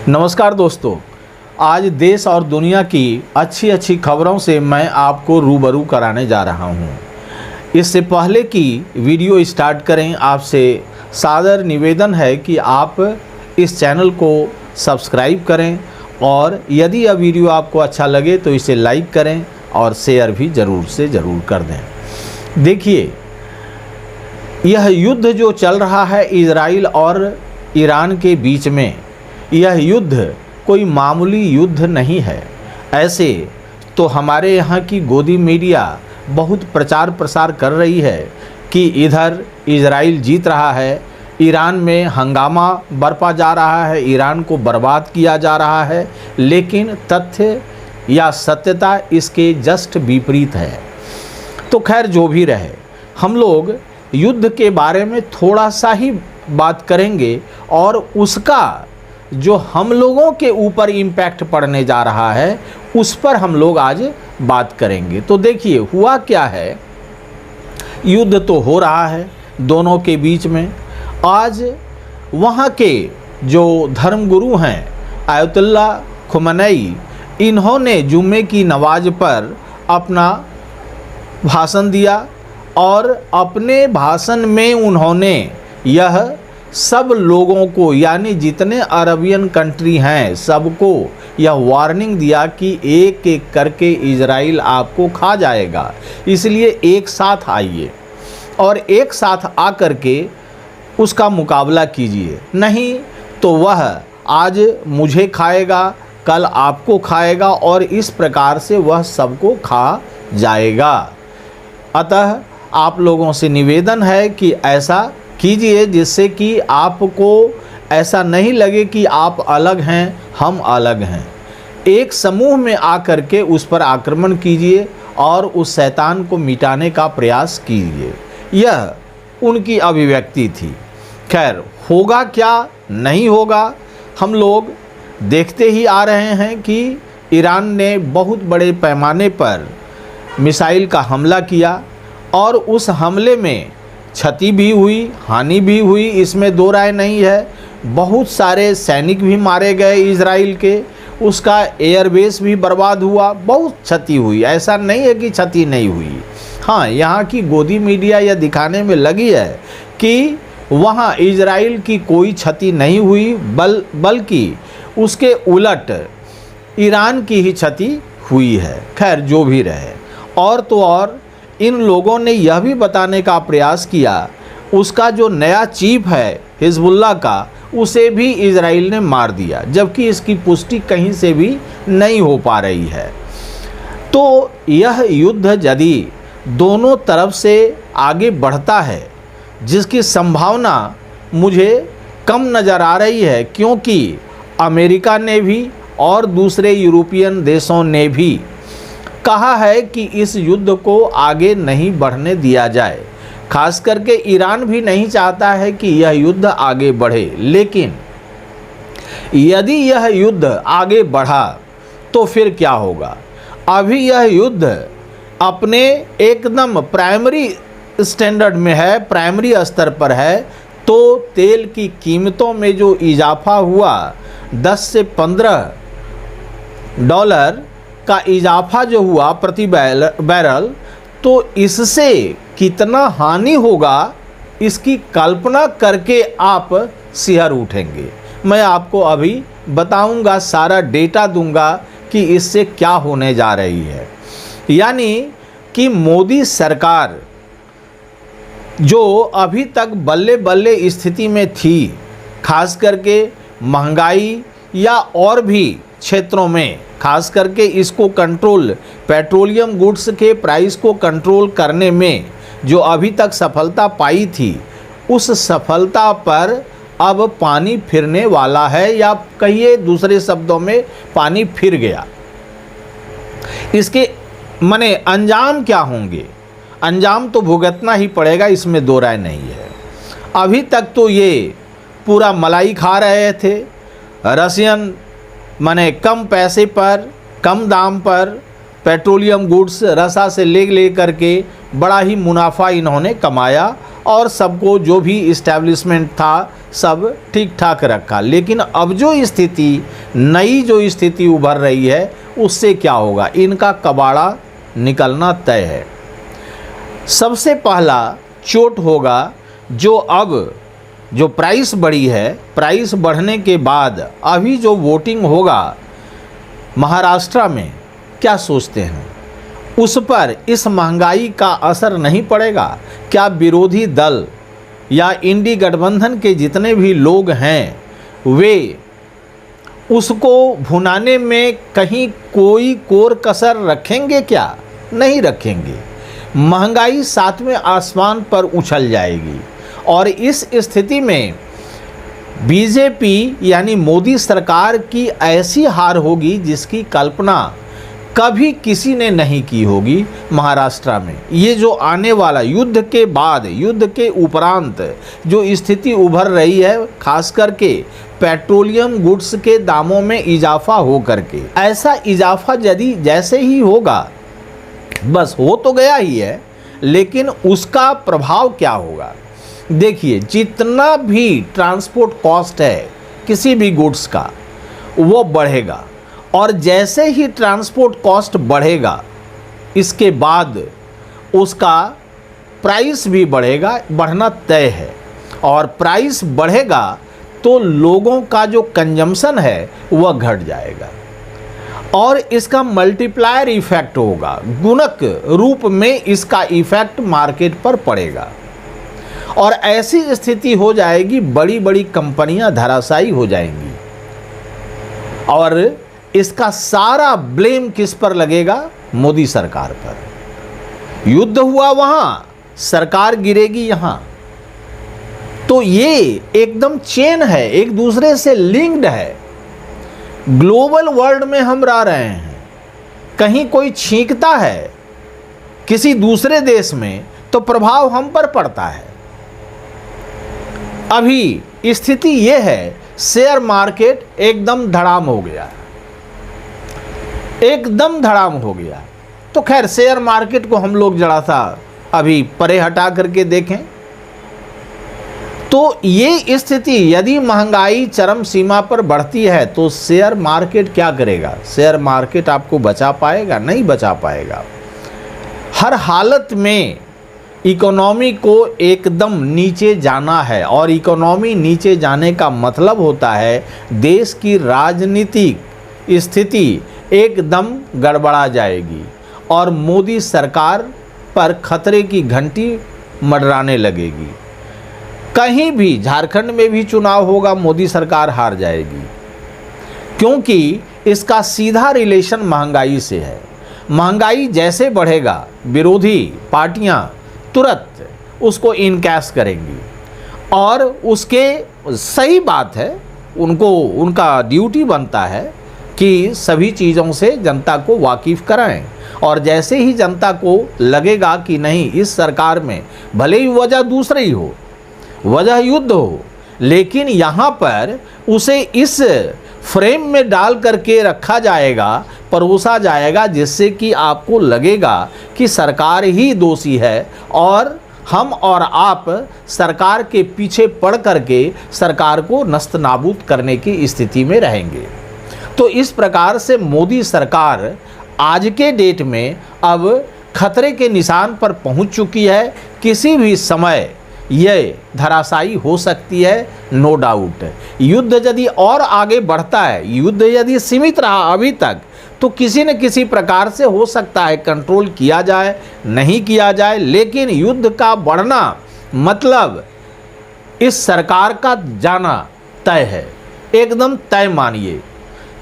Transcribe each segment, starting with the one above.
नमस्कार दोस्तों, आज देश और दुनिया की अच्छी खबरों से मैं आपको रूबरू कराने जा रहा हूं। इससे पहले कि वीडियो स्टार्ट करें, आपसे सादर निवेदन है कि आप इस चैनल को सब्सक्राइब करें और यदि यह वीडियो आपको अच्छा लगे तो इसे लाइक करें और शेयर भी ज़रूर से ज़रूर कर दें। देखिए, यह युद्ध जो चल रहा है इजराइल और ईरान के बीच में, यह युद्ध कोई मामूली युद्ध नहीं है। ऐसे तो हमारे यहाँ की गोदी मीडिया बहुत प्रचार प्रसार कर रही है कि इधर इजराइल जीत रहा है, ईरान में हंगामा बरपा जा रहा है, ईरान को बर्बाद किया जा रहा है, लेकिन तथ्य या सत्यता इसके जस्ट विपरीत है। तो खैर, जो भी रहे, हम लोग युद्ध के बारे में थोड़ा सा ही बात करेंगे और उसका जो हम लोगों के ऊपर इम्पैक्ट पड़ने जा रहा है उस पर हम लोग आज बात करेंगे। तो देखिए, हुआ क्या है, युद्ध तो हो रहा है दोनों के बीच में। आज वहाँ के जो धर्मगुरु हैं आयतुल्ला खुमैनी, इन्होंने जुम्मे की नमाज पर अपना भाषण दिया और अपने भाषण में उन्होंने यह सब लोगों को, यानी जितने अरबियन कंट्री हैं, सबको यह वार्निंग दिया कि एक एक करके इजराइल आपको खा जाएगा, इसलिए एक साथ आइए और एक साथ आकर के उसका मुकाबला कीजिए। नहीं तो वह आज मुझे खाएगा, कल आपको खाएगा और इस प्रकार से वह सबको खा जाएगा। अतः आप लोगों से निवेदन है कि ऐसा कीजिए जिससे कि आपको ऐसा नहीं लगे कि आप अलग हैं, हम अलग हैं। एक समूह में आकर के उस पर आक्रमण कीजिए और उस शैतान को मिटाने का प्रयास कीजिए। यह उनकी अभिव्यक्ति थी। खैर, होगा क्या नहीं होगा, हम लोग देखते ही आ रहे हैं कि ईरान ने बहुत बड़े पैमाने पर मिसाइल का हमला किया और उस हमले में क्षति भी हुई, हानि भी हुई, इसमें दो राय नहीं है। बहुत सारे सैनिक भी मारे गए इजराइल के, उसका एयरबेस भी बर्बाद हुआ, बहुत क्षति हुई। ऐसा नहीं है कि क्षति नहीं हुई। हाँ, यहाँ की गोदी मीडिया यह दिखाने में लगी है कि वहाँ इजराइल की कोई क्षति नहीं हुई, बल्कि उसके उलट ईरान की ही क्षति हुई है। खैर, जो भी रहे, और तो और इन लोगों ने यह भी बताने का प्रयास किया, उसका जो नया चीफ है हिजबुल्लाह का, उसे भी इजराइल ने मार दिया, जबकि इसकी पुष्टि कहीं से भी नहीं हो पा रही है। तो यह युद्ध यदि दोनों तरफ से आगे बढ़ता है, जिसकी संभावना मुझे कम नज़र आ रही है, क्योंकि अमेरिका ने भी और दूसरे यूरोपियन देशों ने भी कहा है कि इस युद्ध को आगे नहीं बढ़ने दिया जाए। खास करके ईरान भी नहीं चाहता है कि यह युद्ध आगे बढ़े, लेकिन यदि यह युद्ध आगे बढ़ा तो फिर क्या होगा। अभी यह युद्ध अपने एकदम प्राइमरी स्टैंडर्ड में है, प्राइमरी स्तर पर है। तो तेल की कीमतों में जो इजाफा हुआ, 10 से 15 डॉलर का इजाफा जो हुआ प्रति बैरल, तो इससे कितना हानि होगा इसकी कल्पना करके आप सिहर उठेंगे। मैं आपको अभी बताऊंगा, सारा डेटा दूंगा कि इससे क्या होने जा रही है। यानी कि मोदी सरकार जो अभी तक बल्ले बल्ले स्थिति में थी, खास करके महंगाई या और भी क्षेत्रों में, खास करके इसको कंट्रोल, पेट्रोलियम गुड्स के प्राइस को कंट्रोल करने में जो अभी तक सफलता पाई थी, उस सफलता पर अब पानी फिरने वाला है, या कहिए दूसरे शब्दों में पानी फिर गया। इसके माने अंजाम क्या होंगे, अंजाम तो भुगतना ही पड़ेगा, इसमें दो राय नहीं है। अभी तक तो ये पूरा मलाई खा रहे थे रशियन, माने कम पैसे पर, कम दाम पर पेट्रोलियम गुड्स रसा से ले करके बड़ा ही मुनाफा इन्होंने कमाया और सबको जो भी इस्टेब्लिशमेंट था सब ठीक ठाक रखा। लेकिन अब जो स्थिति नई जो स्थिति उभर रही है उससे क्या होगा, इनका कबाड़ा निकलना तय है। सबसे पहला चोट होगा जो प्राइस बढ़ी है, प्राइस बढ़ने के बाद अभी जो वोटिंग होगा महाराष्ट्र में, क्या सोचते हैं उस पर इस महंगाई का असर नहीं पड़ेगा? क्या विरोधी दल या इंडी गठबंधन के जितने भी लोग हैं वे उसको भुनाने में कहीं कोई कोर कसर रखेंगे? क्या नहीं रखेंगे। महंगाई सातवें आसमान पर उछल जाएगी और इस स्थिति में बीजेपी यानी मोदी सरकार की ऐसी हार होगी जिसकी कल्पना कभी किसी ने नहीं की होगी महाराष्ट्र में। ये जो आने वाला युद्ध के बाद, युद्ध के उपरांत जो स्थिति उभर रही है, खास करके पेट्रोलियम गुड्स के दामों में इजाफा हो करके, ऐसा इजाफा यदि जैसे ही होगा, बस हो तो गया ही है, लेकिन उसका प्रभाव क्या होगा? देखिए, जितना भी ट्रांसपोर्ट कॉस्ट है किसी भी गुड्स का वो बढ़ेगा, और जैसे ही ट्रांसपोर्ट कॉस्ट बढ़ेगा इसके बाद उसका प्राइस भी बढ़ेगा, बढ़ना तय है। और प्राइस बढ़ेगा तो लोगों का जो कंजम्पशन है वह घट जाएगा और इसका मल्टीप्लायर इफेक्ट होगा, गुणक रूप में इसका इफेक्ट मार्केट पर पड़ेगा और ऐसी स्थिति हो जाएगी, बड़ी बड़ी कंपनियां धराशायी हो जाएंगी। और इसका सारा ब्लेम किस पर लगेगा? मोदी सरकार पर। युद्ध हुआ वहां, सरकार गिरेगी यहां। तो ये एकदम चेन है, एक दूसरे से लिंक्ड है। ग्लोबल वर्ल्ड में हम रह रहे हैं, कहीं कोई छींकता है किसी दूसरे देश में तो प्रभाव हम पर पड़ता है। अभी स्थिति यह है, शेयर मार्केट एकदम धड़ाम हो गया, एकदम धड़ाम हो गया। तो खैर शेयर मार्केट को हम लोग जरा सा अभी परे हटा करके देखें तो ये स्थिति, यदि महंगाई चरम सीमा पर बढ़ती है तो शेयर मार्केट क्या करेगा? शेयर मार्केट आपको बचा पाएगा? नहीं बचा पाएगा। हर हालत में इकोनॉमी को एकदम नीचे जाना है और इकोनॉमी नीचे जाने का मतलब होता है देश की राजनीतिक स्थिति एकदम गड़बड़ा जाएगी और मोदी सरकार पर खतरे की घंटी मंडराने लगेगी। कहीं भी, झारखंड में भी चुनाव होगा, मोदी सरकार हार जाएगी, क्योंकि इसका सीधा रिलेशन महंगाई से है। महंगाई जैसे बढ़ेगा विरोधी पार्टियां तुरंत उसको इनकैश करेंगी और उसके, सही बात है, उनका ड्यूटी बनता है कि सभी चीज़ों से जनता को वाकिफ़ कराएं और जैसे ही जनता को लगेगा कि नहीं इस सरकार में, भले ही वजह दूसरी हो, वजह युद्ध हो, लेकिन यहाँ पर उसे इस फ्रेम में डाल करके रखा जाएगा, परोसा जाएगा, जिससे कि आपको लगेगा कि सरकार ही दोषी है और हम और आप सरकार के पीछे पड़ करके सरकार को नस्त नाबूद करने की स्थिति में रहेंगे। तो इस प्रकार से मोदी सरकार आज के डेट में अब खतरे के निशान पर पहुंच चुकी है। किसी भी समय ये धराशायी हो सकती है, नो डाउट। युद्ध यदि और आगे बढ़ता है, युद्ध यदि सीमित रहा अभी तक, तो किसी न किसी प्रकार से हो सकता है कंट्रोल किया जाए, नहीं किया जाए, लेकिन युद्ध का बढ़ना मतलब इस सरकार का जाना तय है, एकदम तय मानिए,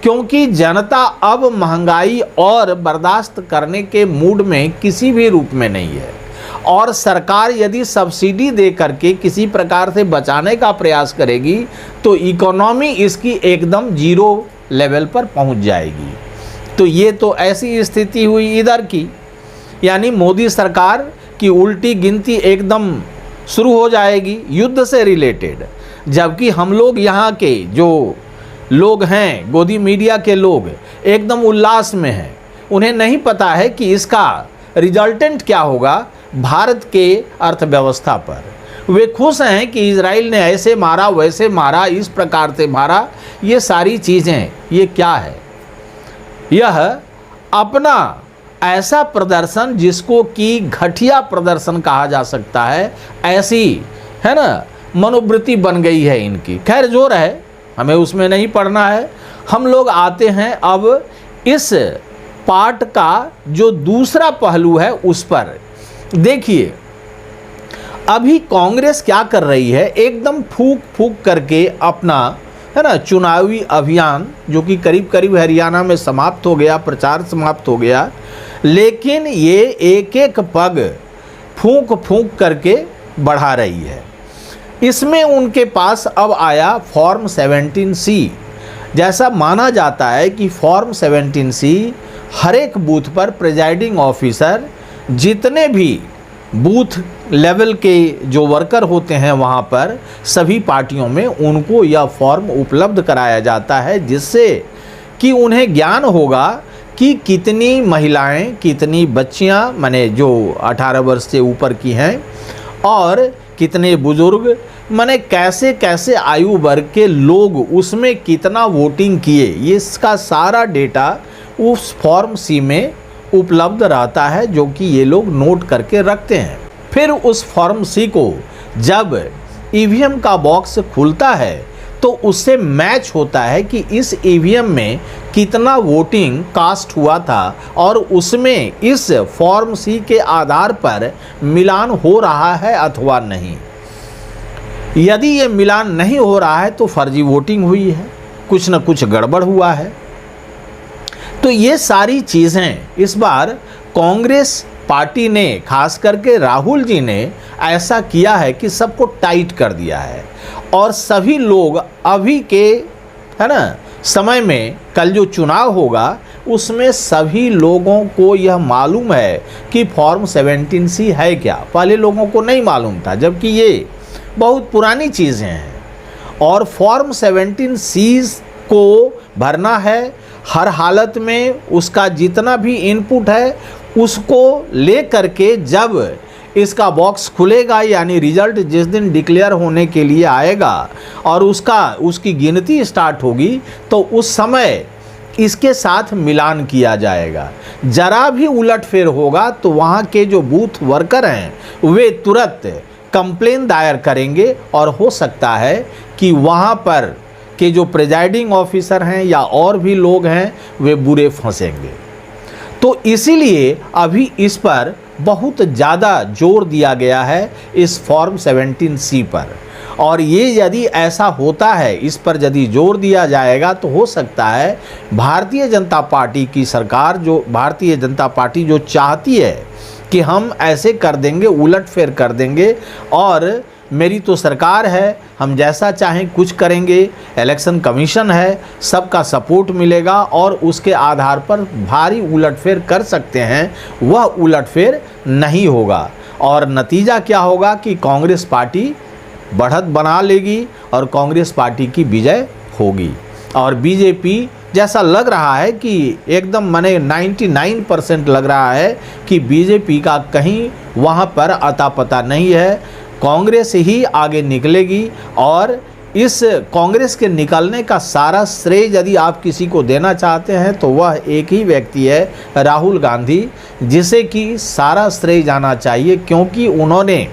क्योंकि जनता अब महंगाई और बर्दाश्त करने के मूड में किसी भी रूप में नहीं है और सरकार यदि सब्सिडी दे करके किसी प्रकार से बचाने का प्रयास करेगी तो इकोनॉमी इसकी एकदम जीरो लेवल पर पहुंच जाएगी। तो ये तो ऐसी स्थिति हुई इधर की, यानी मोदी सरकार की उल्टी गिनती एकदम शुरू हो जाएगी युद्ध से रिलेटेड, जबकि हम लोग यहाँ के जो लोग हैं, गोदी मीडिया के लोग एकदम उल्लास में हैं। उन्हें नहीं पता है कि इसका रिजल्टेंट क्या होगा भारत के अर्थव्यवस्था पर, वे खुश हैं कि इजराइल ने ऐसे मारा, वैसे मारा, इस प्रकार से मारा। ये सारी चीज़ें ये क्या है? यह अपना ऐसा प्रदर्शन जिसको कि घटिया प्रदर्शन कहा जा सकता है, ऐसी है ना मनोवृत्ति बन गई है इनकी। खैर जो रहे, हमें उसमें नहीं पढ़ना है। हम लोग आते हैं अब इस पाठ का जो दूसरा पहलू है उस पर। देखिए अभी कांग्रेस क्या कर रही है, एकदम फूक फूक करके अपना है ना चुनावी अभियान, जो कि करीब करीब हरियाणा में समाप्त हो गया, प्रचार समाप्त हो गया, लेकिन ये एक एक पग फूंक फूंक करके बढ़ा रही है। इसमें उनके पास अब आया फॉर्म 17C। जैसा माना जाता है कि फॉर्म 17C हर एक बूथ पर प्रिजाइडिंग ऑफिसर, जितने भी बूथ लेवल के जो वर्कर होते हैं वहाँ पर सभी पार्टियों में, उनको यह फॉर्म उपलब्ध कराया जाता है, जिससे कि उन्हें ज्ञान होगा कि कितनी महिलाएं, कितनी बच्चियां, माने जो 18 वर्ष से ऊपर की हैं, और कितने बुजुर्ग, माने कैसे कैसे आयु वर्ग के लोग उसमें कितना वोटिंग किए, ये इसका सारा डेटा उस फॉर्म सी में उपलब्ध रहता है, जो कि ये लोग नोट करके रखते हैं। फिर उस फॉर्म सी को जब ईवीएम का बॉक्स खुलता है तो उससे मैच होता है कि इस ईवीएम में कितना वोटिंग कास्ट हुआ था, और उसमें इस फॉर्म सी के आधार पर मिलान हो रहा है अथवा नहीं। यदि ये मिलान नहीं हो रहा है तो फर्जी वोटिंग हुई है, कुछ न कुछ गड़बड़ हुआ है। तो ये सारी चीज़ें इस बार कांग्रेस पार्टी ने, खास करके राहुल जी ने ऐसा किया है कि सबको टाइट कर दिया है, और सभी लोग अभी के है ना समय में, कल जो चुनाव होगा उसमें सभी लोगों को यह मालूम है कि फॉर्म 17C है क्या। पहले लोगों को नहीं मालूम था, जबकि ये बहुत पुरानी चीज़ें हैं। और फॉर्म 17C को भरना है हर हालत में, उसका जितना भी इनपुट है उसको ले करके जब इसका बॉक्स खुलेगा, यानी रिजल्ट जिस दिन डिक्लेयर होने के लिए आएगा और उसकी गिनती स्टार्ट होगी, तो उस समय इसके साथ मिलान किया जाएगा। जरा भी उलटफेर होगा तो वहाँ के जो बूथ वर्कर हैं वे तुरंत कंप्लेन दायर करेंगे, और हो सकता है कि वहाँ पर के जो प्रिजाइडिंग ऑफिसर हैं या और भी लोग हैं वे बुरे फंसेंगे। तो इसीलिए अभी इस पर बहुत ज़्यादा जोर दिया गया है इस फॉर्म 17C पर। और ये यदि ऐसा होता है, इस पर यदि जोर दिया जाएगा, तो हो सकता है भारतीय जनता पार्टी की सरकार, जो भारतीय जनता पार्टी जो चाहती है कि हम ऐसे कर देंगे, उलटफेर कर देंगे, और मेरी तो सरकार है, हम जैसा चाहें कुछ करेंगे, इलेक्शन कमीशन है, सबका सपोर्ट मिलेगा, और उसके आधार पर भारी उलटफेर कर सकते हैं, वह उलटफेर नहीं होगा। और नतीजा क्या होगा कि कांग्रेस पार्टी बढ़त बना लेगी और कांग्रेस पार्टी की विजय होगी। और बीजेपी, जैसा लग रहा है कि एकदम माने 99% लग रहा है कि बीजेपी का कहीं वहाँ पर अता पता नहीं है, कांग्रेस ही आगे निकलेगी। और इस कांग्रेस के निकलने का सारा श्रेय यदि आप किसी को देना चाहते हैं तो वह एक ही व्यक्ति है, राहुल गांधी, जिसे कि सारा श्रेय जाना चाहिए, क्योंकि उन्होंने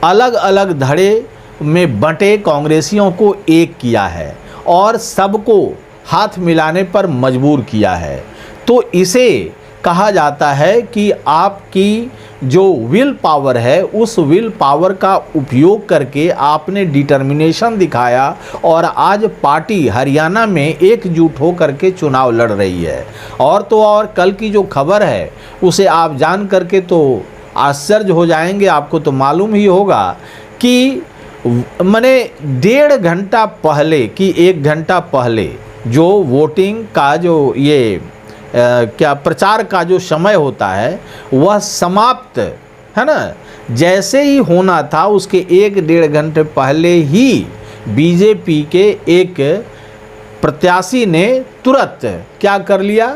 अलग अलग धड़े में बंटे कांग्रेसियों को एक किया है और सबको हाथ मिलाने पर मजबूर किया है। तो इसे कहा जाता है कि आपकी जो विल पावर है, उस विल पावर का उपयोग करके आपने डिटर्मिनेशन दिखाया, और आज पार्टी हरियाणा में एकजुट हो करके चुनाव लड़ रही है। और तो और कल की जो खबर है उसे आप जान करके तो आश्चर्य हो जाएंगे। आपको तो मालूम ही होगा कि मैंने 1.5 घंटा पहले कि 1 घंटा पहले जो वोटिंग का जो ये क्या प्रचार का जो समय होता है वह समाप्त है ना, जैसे ही होना था उसके 1-1.5 घंटे पहले ही बीजेपी के एक प्रत्याशी ने तुरंत क्या कर लिया,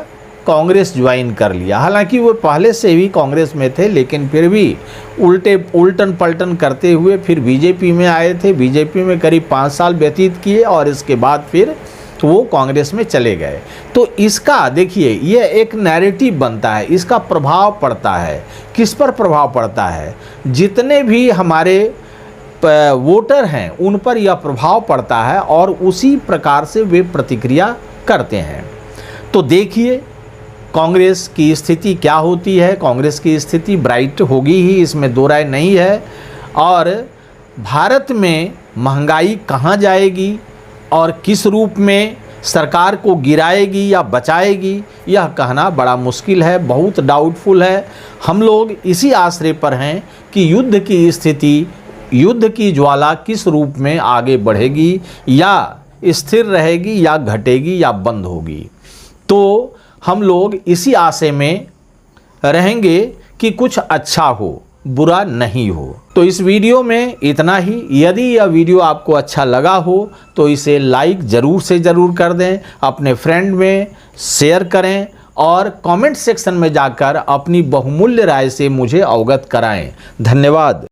कांग्रेस ज्वाइन कर लिया। हालांकि वो पहले से भी कांग्रेस में थे, लेकिन फिर भी उल्टन पलटन करते हुए फिर बीजेपी में आए थे। बीजेपी में करीब 5 साल व्यतीत किए और इसके बाद फिर वो कांग्रेस में चले गए। तो इसका देखिए, ये एक नैरेटिव बनता है, इसका प्रभाव पड़ता है। किस पर प्रभाव पड़ता है? जितने भी हमारे वोटर हैं उन पर यह प्रभाव पड़ता है और उसी प्रकार से वे प्रतिक्रिया करते हैं। तो देखिए कांग्रेस की स्थिति क्या होती है। कांग्रेस की स्थिति ब्राइट होगी ही, इसमें दो राय नहीं है। और भारत में महंगाई कहाँ जाएगी और किस रूप में सरकार को गिराएगी या बचाएगी, यह कहना बड़ा मुश्किल है, बहुत डाउटफुल है। हम लोग इसी आश्रय पर हैं कि युद्ध की स्थिति, युद्ध की ज्वाला किस रूप में आगे बढ़ेगी, या स्थिर रहेगी या घटेगी या बंद होगी। तो हम लोग इसी आशय में रहेंगे कि कुछ अच्छा हो, बुरा नहीं हो। तो इस वीडियो में इतना ही। यदि यह वीडियो आपको अच्छा लगा हो तो इसे लाइक ज़रूर से ज़रूर कर दें, अपने फ्रेंड में शेयर करें और कमेंट सेक्शन में जाकर अपनी बहुमूल्य राय से मुझे अवगत कराएं। धन्यवाद।